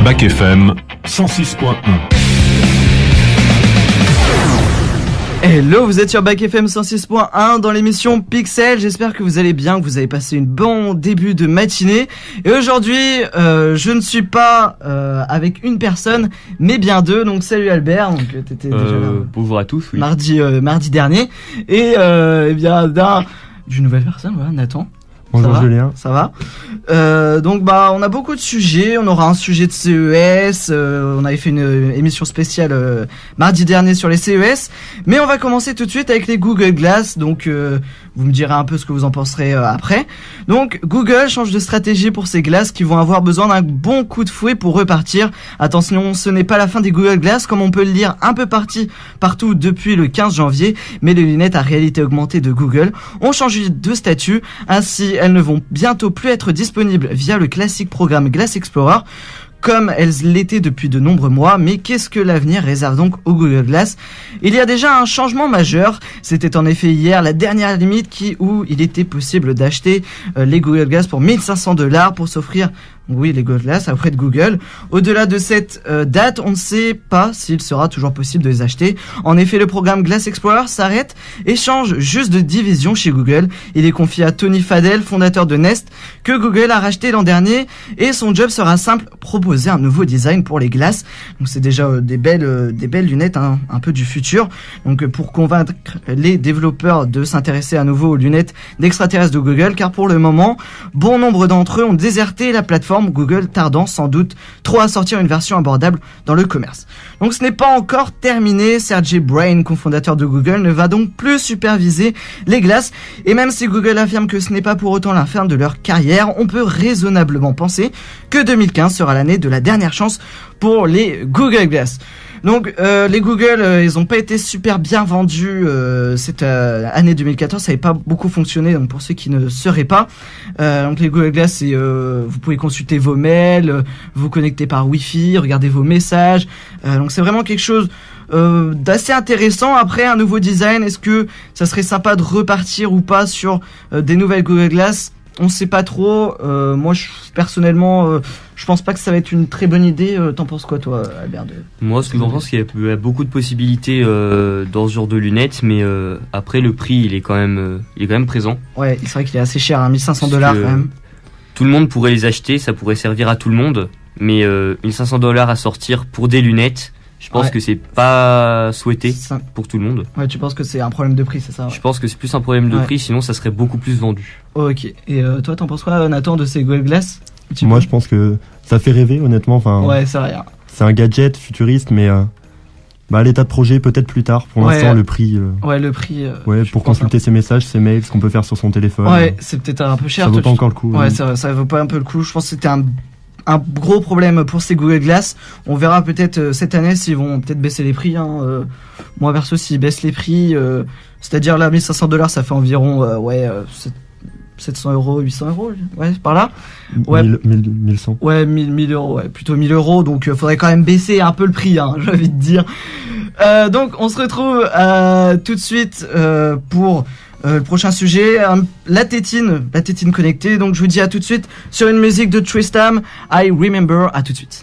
Bac FM 106.1. Hello, vous êtes sur Bac FM 106.1 dans l'émission Pixel. J'espère que vous allez bien, que vous avez passé une bon début de matinée. Et aujourd'hui, je ne suis pas avec une personne, mais bien deux. Donc salut Albert, donc t'étais déjà là. Bonjour à tous. Oui. Mardi dernier. Et bien d'une nouvelle personne, voilà, Nathan. Bonjour Julien. Ça va. Donc on a beaucoup de sujets. On aura un sujet de CES. On avait fait une émission spéciale mardi dernier sur les CES. Mais on va commencer tout de suite avec les Google Glass. Donc vous me direz un peu ce que vous en penserez après. Donc Google change de stratégie pour ces glaces qui vont avoir besoin d'un bon coup de fouet pour repartir. Attention, ce n'est pas la fin des Google Glass comme on peut le lire un peu partout depuis le 15 janvier. Mais les lunettes à réalité augmentée de Google ont changé de statut. Ainsi, elles ne vont bientôt plus être disponibles via le classique programme Glass Explorer comme elles l'étaient depuis de nombreux mois. Mais qu'est-ce que l'avenir réserve donc au Google Glass? Il y a déjà un changement majeur. C'était en effet hier la dernière limite où il était possible d'acheter les Google Glass pour $1 500 pour s'offrir les Google Glass auprès de Google. Au-delà de cette date, on ne sait pas s'il sera toujours possible de les acheter. En effet, le programme Glass Explorer s'arrête et change juste de division chez Google. Il est confié à Tony Fadell, fondateur de Nest, que Google a racheté l'an dernier, et son job sera simple, proposer un nouveau design pour les glaces. Donc c'est déjà des belles lunettes, hein, un peu du futur. Donc pour convaincre les développeurs de s'intéresser à nouveau aux lunettes d'extraterrestres de Google, car pour le moment, bon nombre d'entre eux ont déserté la plateforme, Google tardant sans doute trop à sortir une version abordable dans le commerce. Donc ce n'est pas encore terminé. Sergey Brin, cofondateur de Google, ne va donc plus superviser les glaces. Et même si Google affirme que ce n'est pas pour autant la fin de leur carrière, on peut raisonnablement penser que 2015 sera l'année de la dernière chance pour les Google Glass. Donc les Google, ils n'ont pas été super bien vendus cette année 2014, ça n'avait pas beaucoup fonctionné. Donc pour ceux qui ne sauraient pas, donc les Google Glass, c'est vous pouvez consulter vos mails, vous connecter par Wi-Fi, regarder vos messages. Donc c'est vraiment quelque chose d'assez intéressant. Après, un nouveau design, est-ce que ça serait sympa de repartir ou pas sur des nouvelles Google Glass? On sait pas trop. Moi, personnellement, je pense pas que ça va être une très bonne idée. T'en penses quoi, toi, Albert? Moi, ce que j'en pense, c'est qu'il y a beaucoup de possibilités dans ce genre de lunettes, mais après, le prix, il est quand même présent. Ouais, c'est vrai qu'il est assez cher, hein, $1 500 quand même. Tout le monde pourrait les acheter, ça pourrait servir à tout le monde, mais $1 500 à sortir pour des lunettes, je pense que c'est pas souhaité pour tout le monde. Ouais, tu penses que c'est un problème de prix, c'est ça? Ouais. Je pense que c'est plus un problème de prix, sinon ça serait beaucoup plus vendu. Ok. Et toi, t'en penses quoi, Nathan, de ces Google Glass? Moi, je pense que ça fait rêver, honnêtement. Enfin, ouais, c'est vrai. C'est un gadget futuriste, mais l'état de projet peut-être plus tard. Pour l'instant, le prix. Le prix. Pour consulter ses messages, ses mails, ce qu'on peut faire sur son téléphone. Ouais, c'est peut-être un peu cher. Ça vaut pas encore le coup. Ouais, ça vaut pas un peu le coup. Je pense que c'était un gros problème pour ces Google Glass. On verra peut-être cette année s'ils vont peut-être baisser les prix. Moi perso, s'ils baissent les prix, c'est-à-dire là $1 500, ça fait environ 700 €, 800 €, ouais, par là. Ouais. 1100. Ouais, 1000 €, ouais, plutôt 1000 €. Donc faudrait quand même baisser un peu le prix, hein, j'ai envie de dire. Donc on se retrouve tout de suite pour le prochain sujet, la tétine connectée. Donc je vous dis à tout de suite sur une musique de Tristam, I Remember. À tout de suite.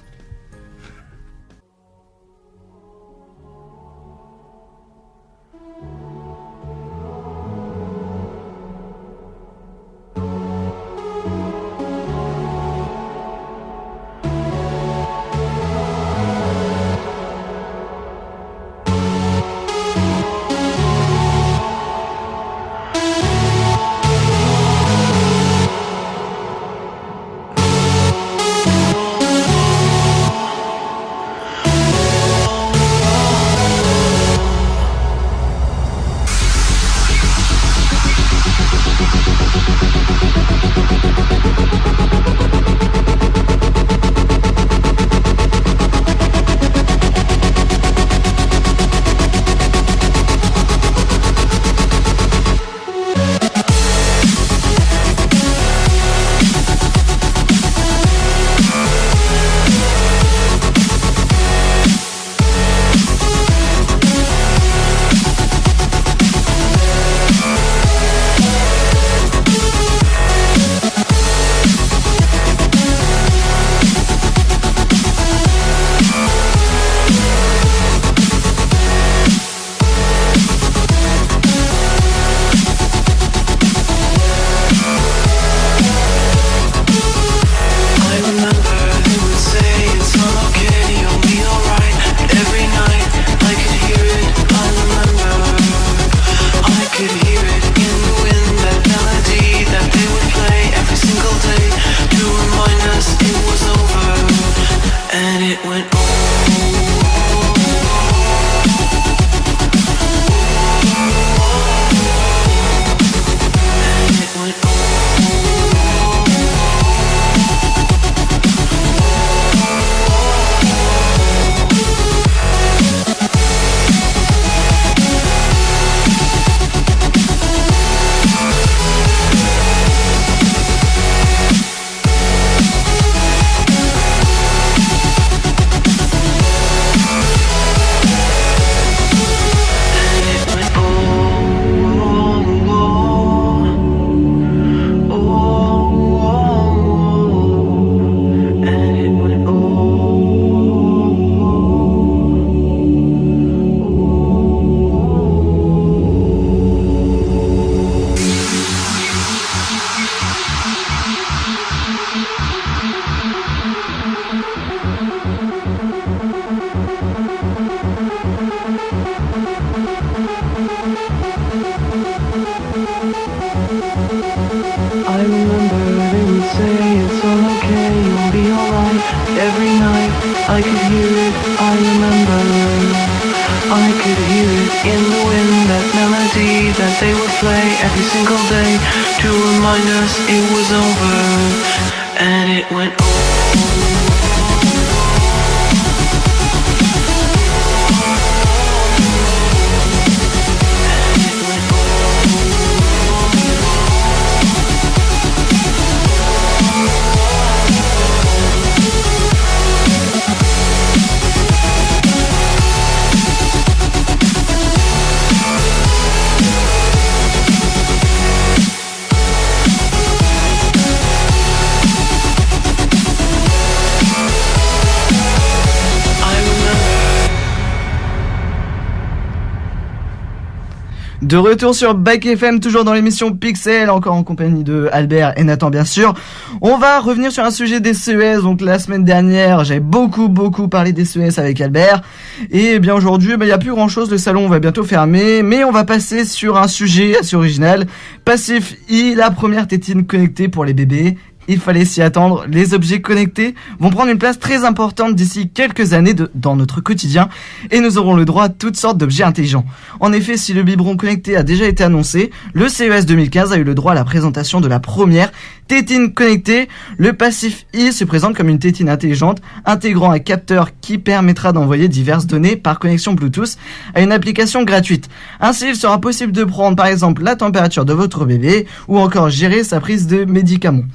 De retour sur Back FM, toujours dans l'émission Pixel, encore en compagnie de Albert et Nathan bien sûr. On va revenir sur un sujet des CES. Donc la semaine dernière, j'avais beaucoup parlé des CES avec Albert. Et bien aujourd'hui, il n'y a plus grand chose, le salon va bientôt fermer. Mais on va passer sur un sujet assez original. Passif E, la première tétine connectée pour les bébés. Il fallait s'y attendre, les objets connectés vont prendre une place très importante d'ici quelques années dans notre quotidien et nous aurons le droit à toutes sortes d'objets intelligents. En effet, si le biberon connecté a déjà été annoncé, le CES 2015 a eu le droit à la présentation de la première tétine connectée. Le Passif E se présente comme une tétine intelligente intégrant un capteur qui permettra d'envoyer diverses données par connexion Bluetooth à une application gratuite. Ainsi, il sera possible de prendre par exemple la température de votre bébé ou encore gérer sa prise de médicaments.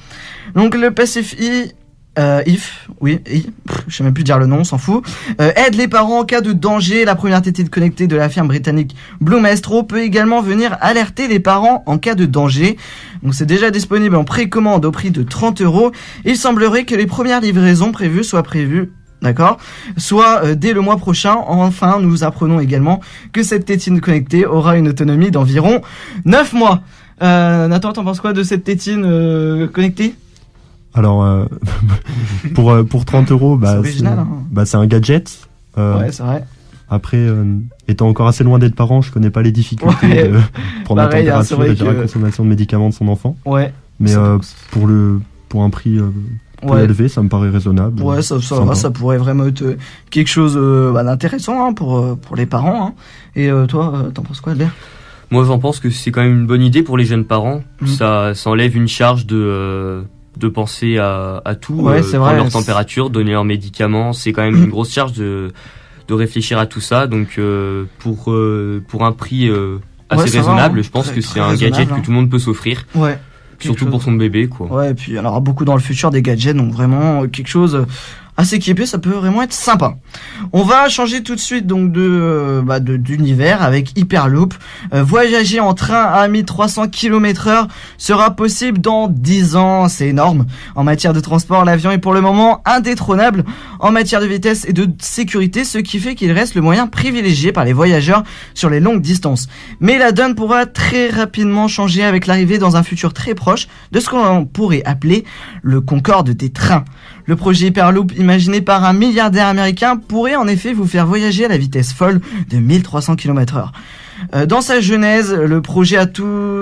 Donc le Passif E, je sais même plus dire le nom, on s'en fout, aide les parents en cas de danger. La première tétine connectée de la firme britannique Blue Maestro peut également venir alerter les parents en cas de danger. Donc c'est déjà disponible en précommande au prix de 30€. Il semblerait que les premières livraisons soient prévues. D'accord. Soit dès le mois prochain. Enfin, nous apprenons également que cette tétine connectée aura une autonomie d'environ 9 mois. Nathan, t'en penses quoi de cette tétine connectée ? Alors, pour 30€, c'est original, c'est un gadget. Ouais, c'est vrai. Après, étant encore assez loin d'être parent, je connais pas les difficultés de prendre la température et gérer la consommation de médicaments de son enfant. Ouais. Mais pour un prix peu élevé, ça me paraît raisonnable. Ouais, ça pourrait vraiment être quelque chose d'intéressant pour les parents. Et toi, t'en penses quoi, Albert ? Moi, j'en pense que c'est quand même une bonne idée pour les jeunes parents. Ça enlève une charge de penser à tout, prendre leur température, donner leurs médicaments. C'est quand même une grosse charge de réfléchir à tout ça. Donc pour un prix assez raisonnable, je pense que c'est un gadget que tout le monde peut s'offrir. Ouais. Surtout pour son bébé, quoi. Ouais, et puis il y en aura beaucoup dans le futur des gadgets, donc vraiment quelque chose assez équipé, ça peut vraiment être sympa. On va changer tout de suite donc d'univers avec Hyperloop. Voyager en train à 1300 km/h sera possible dans 10 ans, c'est énorme. En matière de transport, l'avion est pour le moment indétrônable en matière de vitesse et de sécurité, ce qui fait qu'il reste le moyen privilégié par les voyageurs sur les longues distances. Mais la donne pourra très rapidement changer avec l'arrivée dans un futur très proche de ce qu'on pourrait appeler le Concorde des trains. Le projet Hyperloop, imaginé par un milliardaire américain, pourrait en effet vous faire voyager à la vitesse folle de 1300 km/h. Dans sa genèse, le projet a tout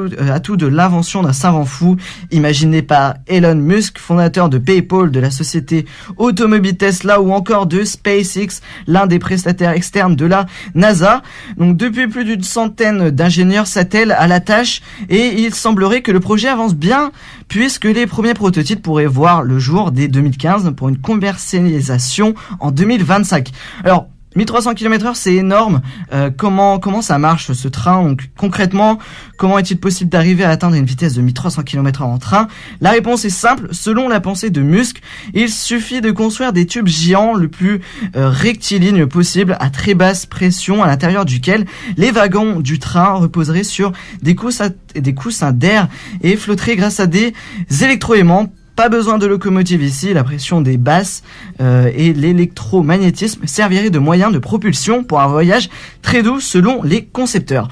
de l'invention d'un savant fou, imaginé par Elon Musk, fondateur de PayPal, de la société automobile Tesla ou encore de SpaceX, l'un des prestataires externes de la NASA. Donc depuis plus d'une centaine d'ingénieurs s'attellent à la tâche et il semblerait que le projet avance bien puisque les premiers prototypes pourraient voir le jour dès 2015 pour une commercialisation en 2025. Alors 1300 km/h, c'est énorme. Comment ça marche ce train? Donc concrètement, comment est-il possible d'arriver à atteindre une vitesse de 1300 km/h en train? La réponse est simple. Selon la pensée de Musk, il suffit de construire des tubes géants le plus rectilignes possible à très basse pression, à l'intérieur duquel les wagons du train reposeraient sur des coussins d'air et flotteraient grâce à des électroaimants. Pas besoin de locomotive ici, la pression des basses et l'électromagnétisme serviraient de moyen de propulsion pour un voyage très doux selon les concepteurs.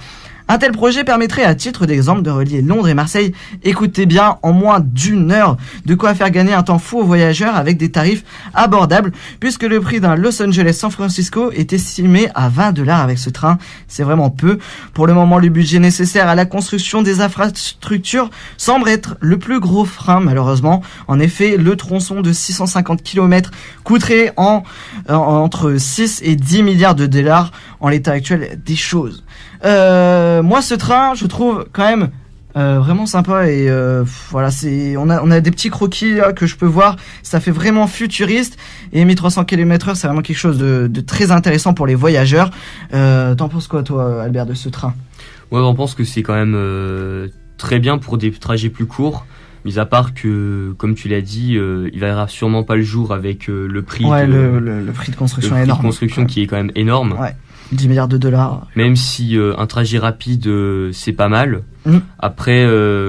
Un tel projet permettrait à titre d'exemple de relier Londres et Marseille, écoutez bien, en moins d'une heure, de quoi faire gagner un temps fou aux voyageurs avec des tarifs abordables, puisque le prix d'un Los Angeles-San Francisco est estimé à $20 avec ce train. C'est vraiment peu. Pour le moment, le budget nécessaire à la construction des infrastructures semble être le plus gros frein, malheureusement. En effet, le tronçon de 650 km coûterait entre 6 et 10 milliards de dollars en l'état actuel des choses. Moi, ce train, je trouve quand même vraiment sympa et voilà, on a des petits croquis là, que je peux voir. Ça fait vraiment futuriste et 1300 km/h, c'est vraiment quelque chose de très intéressant pour les voyageurs. T'en penses quoi, toi, Albert, de ce train? Ouais, on pense que c'est quand même très bien pour des trajets plus courts. Mis à part que, comme tu l'as dit, il verra sûrement pas le jour avec le prix. Ouais, le prix de construction est énorme. Le prix de construction qui est quand même énorme. Ouais. 10 milliards de dollars. Même si un trajet rapide, c'est pas mal. Après,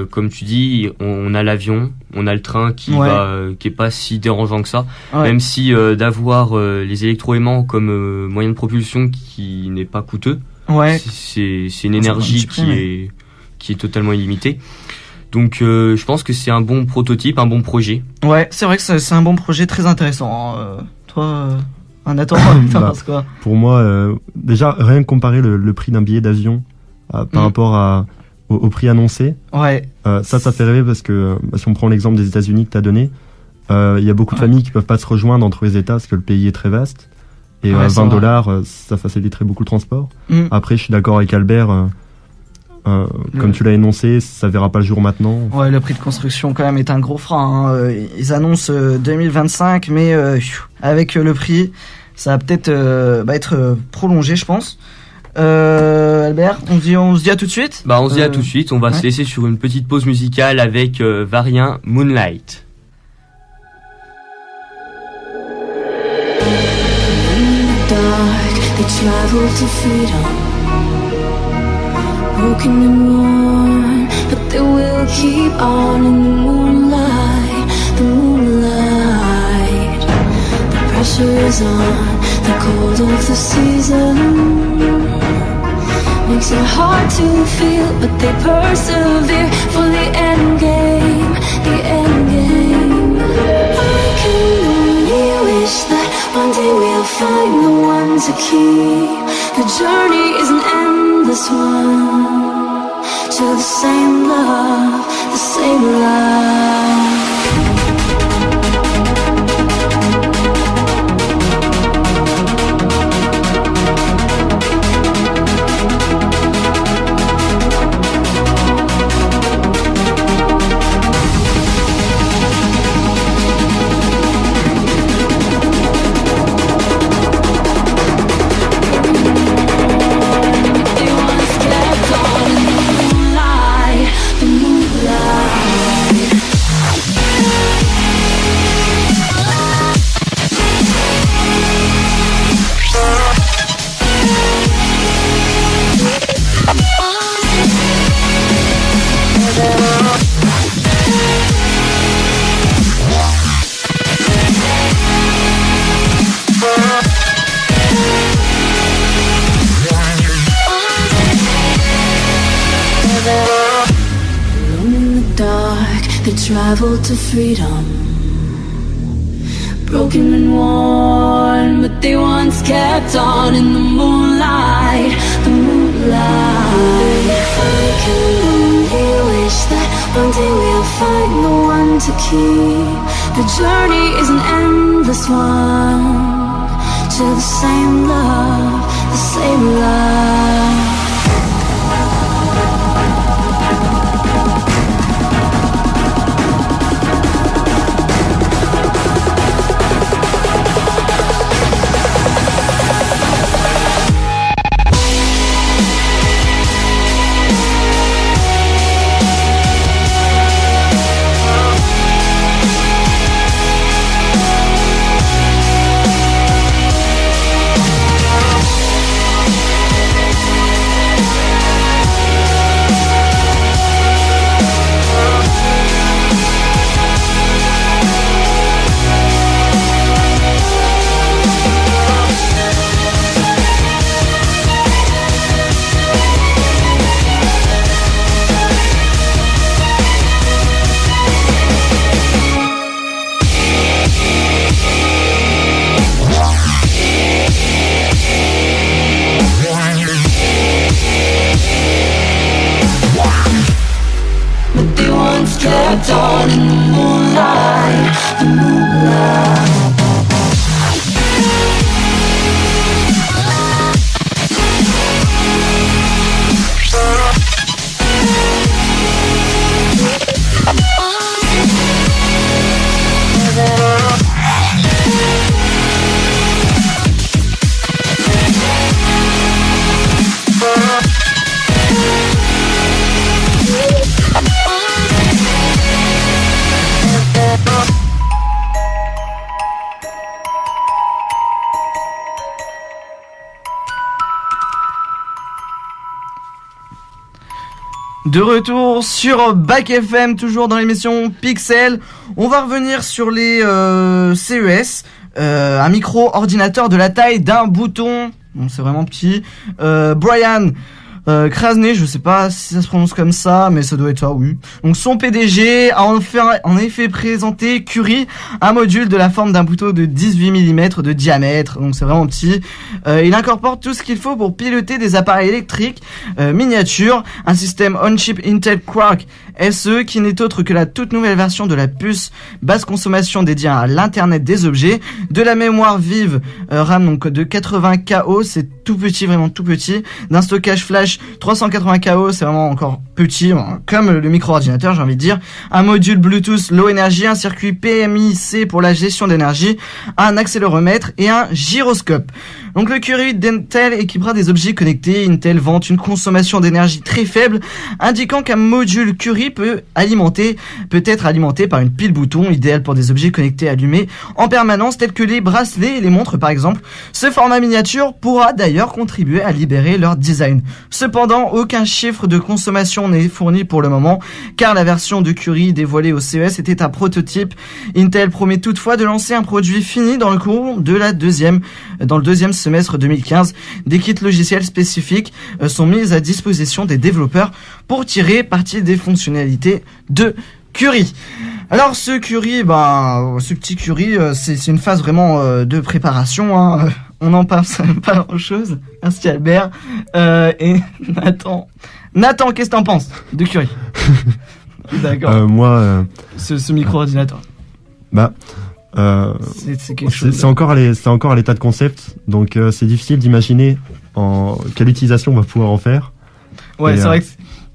comme tu dis, on a l'avion, on a le train qui est pas si dérangeant que ça. Ouais. Même si d'avoir les électroaimants comme moyen de propulsion qui n'est pas coûteux. Ouais. C'est une énergie qui est totalement illimitée. Donc je pense que c'est un bon prototype, un bon projet. Ouais, c'est vrai que c'est un bon projet très intéressant. Toi, Nathan, t'en penses quoi? Pour moi, déjà, rien que comparer le prix d'un billet d'avion par rapport au prix annoncé, ça fait rêver parce que si on prend l'exemple des États-Unis que tu as donné, il y a beaucoup de familles qui peuvent pas se rejoindre entre les États parce que le pays est très vaste. Et $20, ça faciliterait beaucoup le transport. Après, je suis d'accord avec Albert. Comme tu l'as énoncé, ça verra pas le jour maintenant. Ouais, le prix de construction quand même est un gros frein. Ils annoncent 2025, mais avec le prix, ça va peut-être être prolongé, je pense. Albert, on se dit à tout de suite. On se dit à tout de suite. On va se laisser sur une petite pause musicale avec Varian Moonlight. Broken and worn, but they will keep on in the moonlight, the moonlight. The pressure is on, the cold of the season makes it hard to feel, but they persevere for the end game, the end game. I can only wish that one day we'll find the one to keep. The journey is an endless one to the same love, the same love. Travel to freedom, broken and worn, but they once kept on in the moonlight, the moonlight. one day we'll find the one to keep. The journey is an endless one to the same love, the same love. Kept on in the moonlight, the moonlight. De retour sur Back FM, toujours dans l'émission Pixel. On va revenir sur les CES. Un micro-ordinateur de la taille d'un bouton. Bon, c'est vraiment petit. Brian Krasny, je sais pas si ça se prononce comme ça, mais ça doit être ça, oui. Donc son PDG a en effet présenté Curie, un module de la forme d'un bouton de 18 mm de diamètre, donc c'est vraiment petit. Il incorpore tout ce qu'il faut pour piloter des appareils électriques miniatures, un système on-chip Intel Quark SE qui n'est autre que la toute nouvelle version de la puce basse consommation dédiée à l'internet des objets, de la mémoire vive RAM donc de 80 KO, c'est tout petit, vraiment tout petit, d'un stockage flash 380 KO, c'est vraiment encore petit, comme le micro-ordinateur, j'ai envie de dire, un module Bluetooth Low Energy, un circuit PMIC pour la gestion d'énergie, un accéléromètre et un gyroscope. Donc le Curie d'Intel équipera des objets connectés. Intel vante une consommation d'énergie très faible, indiquant qu'un module Curie peut être alimenté par une pile bouton, idéale pour des objets connectés allumés en permanence, tels que les bracelets et les montres par exemple. Ce format miniature pourra d'ailleurs contribuer à libérer leur design. Cependant, aucun chiffre de consommation n'est fourni pour le moment, car la version de Curie dévoilée au CES était un prototype. Intel promet toutefois de lancer un produit fini dans le cours de dans le deuxième semestre 2015. Des kits logiciels spécifiques sont mis à disposition des développeurs pour tirer parti des fonctionnalités de Curie. Alors ce Curie, ce petit Curie, c'est une phase vraiment de préparation, hein. On n'en passe pas grand chose. Merci Albert. Et Nathan, qu'est-ce que t'en penses de Curie? D'accord. Moi, ce micro-ordinateur. C'est quelque chose. C'est encore à l'état de concept, donc c'est difficile d'imaginer quelle utilisation on va pouvoir en faire. Ouais, et, c'est vrai que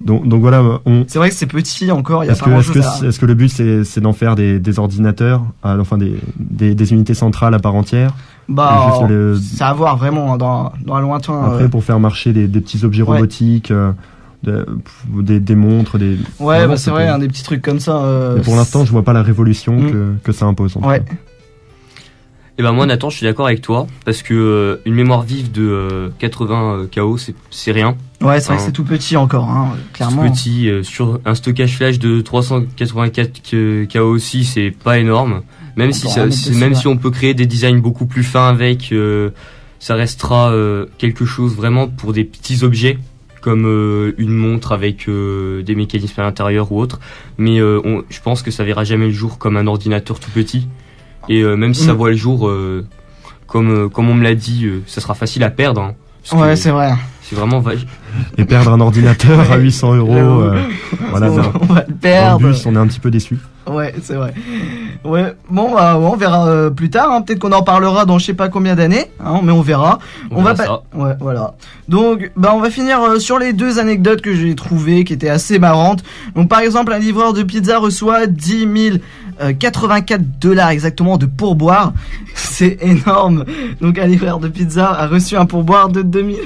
donc voilà. C'est vrai que c'est petit encore. Il y a pas grand-chose. Est-ce que le but c'est d'en faire des ordinateurs, enfin des unités centrales à part entière? C'est à voir vraiment dans un lointain. Après, pour faire marcher des petits objets robotiques. Des montres, c'est vrai, des petits trucs comme ça. Mais pour l'instant, je vois pas la révolution que ça impose. Ouais. Et moi, Nathan, je suis d'accord avec toi parce que une mémoire vive de 80 KO, c'est rien. Ouais, c'est vrai que c'est tout petit encore, hein, clairement. Tout petit, sur un stockage flash de 384 KO aussi, c'est pas énorme. Même si on peut créer des designs beaucoup plus fins avec, ça restera quelque chose vraiment pour des petits objets. Comme une montre avec des mécanismes à l'intérieur ou autre, mais je pense que ça verra jamais le jour comme un ordinateur tout petit, et même si ça voit le jour, comme on me l'a dit, ça sera facile à perdre, hein, ouais, c'est vrai. C'est vraiment et perdre un ordinateur à 800 €, voilà, on va le perdre. En bus, on est un petit peu déçus. Ouais, c'est vrai. Ouais, bon, bah, on verra plus tard. Hein. Peut-être qu'on en parlera dans je sais pas combien d'années, hein, mais on verra. On verra ça. Ouais, voilà. Donc, bah, on va finir sur les 2 anecdotes que j'ai trouvées, qui étaient assez marrantes. Donc, par exemple, un livreur de pizza reçoit 10 084 $ exactement de pourboire. C'est énorme. Donc, un livreur de pizza a reçu un pourboire de 2000.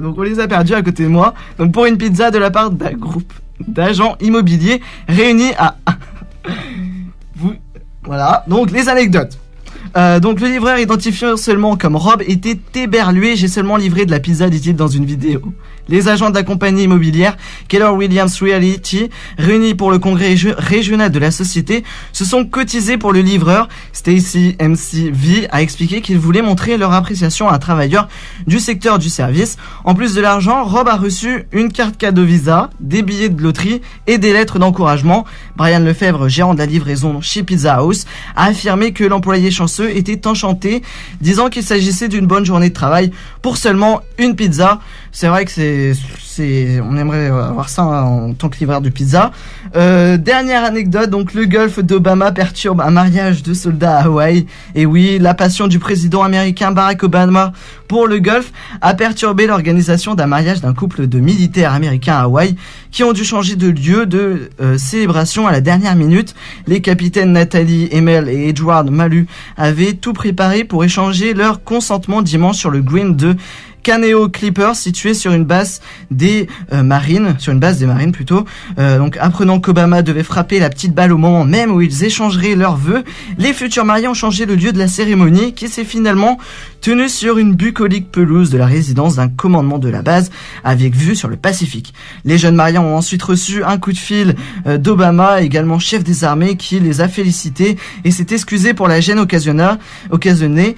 Donc, on les a perdus à côté de moi. Donc, pour une pizza de la part d'un groupe d'agents immobiliers réunis à... Voilà, donc les anecdotes. Donc le livreur identifié seulement comme Rob était éberlué. J'ai seulement livré de la pizza, dit-il dans une vidéo. Les agents de la compagnie immobilière Keller Williams Realty, réunis pour le congrès régional de la société, se sont cotisés pour le livreur. Stacy McV a expliqué qu'ils voulaient montrer leur appréciation à un travailleur du secteur du service. En plus de l'argent, Rob a reçu une carte cadeau Visa, des billets de loterie et des lettres d'encouragement. Brian Lefebvre, gérant de la livraison chez Pizza House, a affirmé que l'employé chanceux était enchanté, disant qu'il s'agissait d'une bonne journée de travail pour seulement une pizza. C'est vrai que on aimerait avoir ça en tant que livreur de pizza. Dernière anecdote, donc le golf d'Obama perturbe un mariage de soldats à Hawaï. Et oui, la passion du président américain Barack Obama pour le golf a perturbé l'organisation d'un mariage d'un couple de militaires américains à Hawaï qui ont dû changer de lieu de célébration à la dernière minute. Les capitaines Nathalie Emel et Edward Malu avaient tout préparé pour échanger leur consentement dimanche sur le green de Caneo Clippers, situé sur une base des marines, donc apprenant qu'Obama devait frapper la petite balle au moment même où ils échangeraient leurs vœux, les futurs mariés ont changé le lieu de la cérémonie qui s'est finalement tenue sur une bucolique pelouse de la résidence d'un commandement de la base avec vue sur le Pacifique. Les jeunes mariés ont ensuite reçu un coup de fil d'Obama, également chef des armées, qui les a félicités et s'est excusé pour la gêne occasionnée.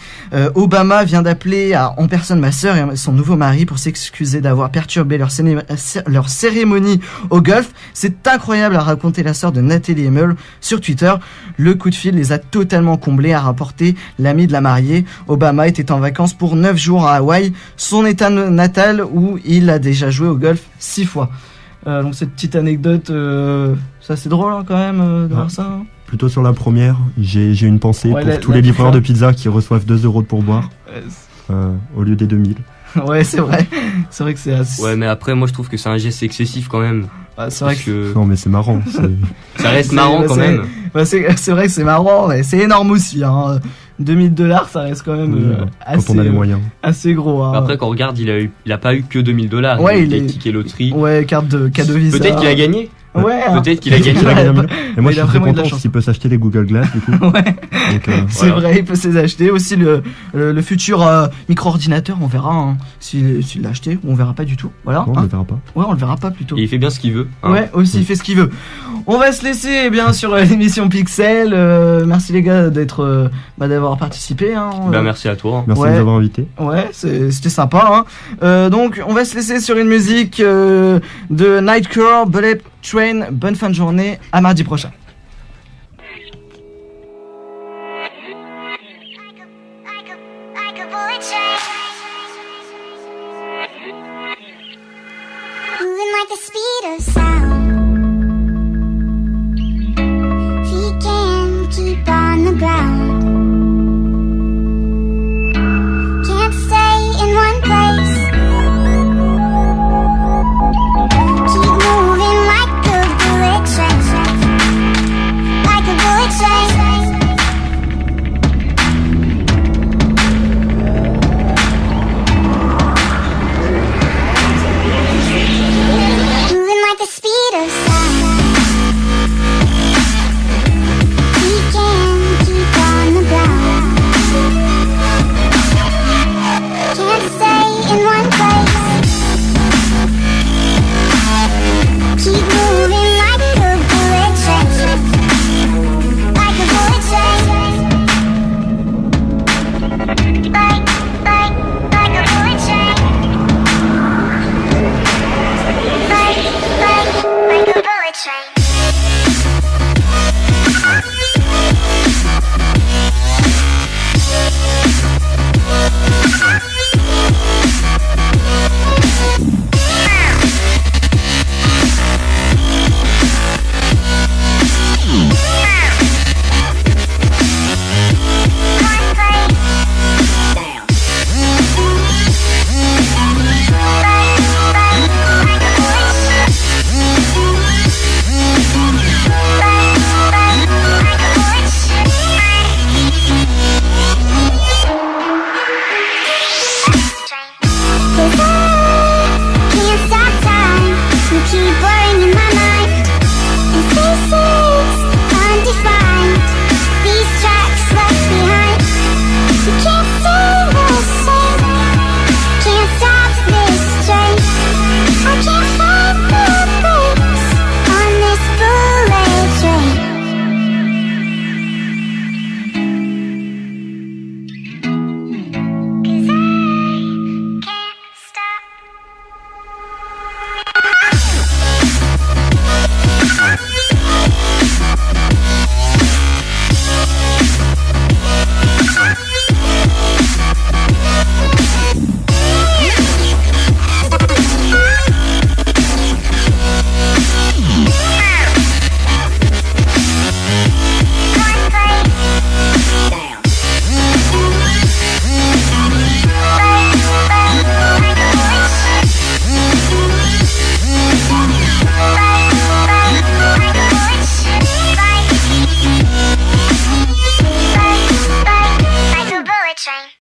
Obama vient d'appeler en personne ma sœur et son nouveau mari pour s'excuser d'avoir perturbé leur cérémonie au golf. C'est incroyable, a raconté la sœur de Nathalie Emel sur Twitter. Le coup de fil les a totalement comblés, a rapporté l'ami de la mariée. Obama était en vacances pour 9 jours à Hawaï, son état natal où il a déjà joué au golf 6 fois. Donc cette petite anecdote, c'est assez drôle hein, quand même de voir ça. Hein. Plutôt sur la première, j'ai une pensée pour tous les livreurs de pizza qui reçoivent 2 € de pourboire au lieu des 2000. Ouais, c'est vrai que c'est assez... Ouais, mais après, moi je trouve que c'est un geste excessif quand même. Ah, c'est vrai que... Non, mais c'est marrant. Ça reste marrant quand même. C'est vrai que c'est marrant, mais c'est énorme aussi. Hein. 2000 $, ça reste quand même assez, quand on a les moyens. Assez gros. Hein. Après, quand on regarde, il a pas eu que 2000 $. Ouais, il a ticket loterie. Ouais, carte de cadeau Visa. Peut-être qu'il a gagné. Ouais, peut-être qu'il a gagné. Et moi, je suis très content parce qu'il peut s'acheter les Google Glass, du coup. Ouais. Donc, c'est vrai, il peut se les acheter. Aussi, le futur micro-ordinateur, on verra hein, s'il l'a acheté ou on verra pas du tout. Voilà. Non, on le verra pas. Ouais, on le verra pas plutôt. Et il fait bien ce qu'il veut. Hein. Ouais, aussi, il fait ce qu'il veut. On va se laisser, bien, sur l'émission Pixel. Merci les gars d'avoir participé. Hein. Merci à toi. Merci de nous avoir invités. Ouais, c'était sympa. Hein. Donc, on va se laisser sur une musique de Nightcore, Bullet Train. Bonne fin de journée, à mardi prochain. Like a bullet train.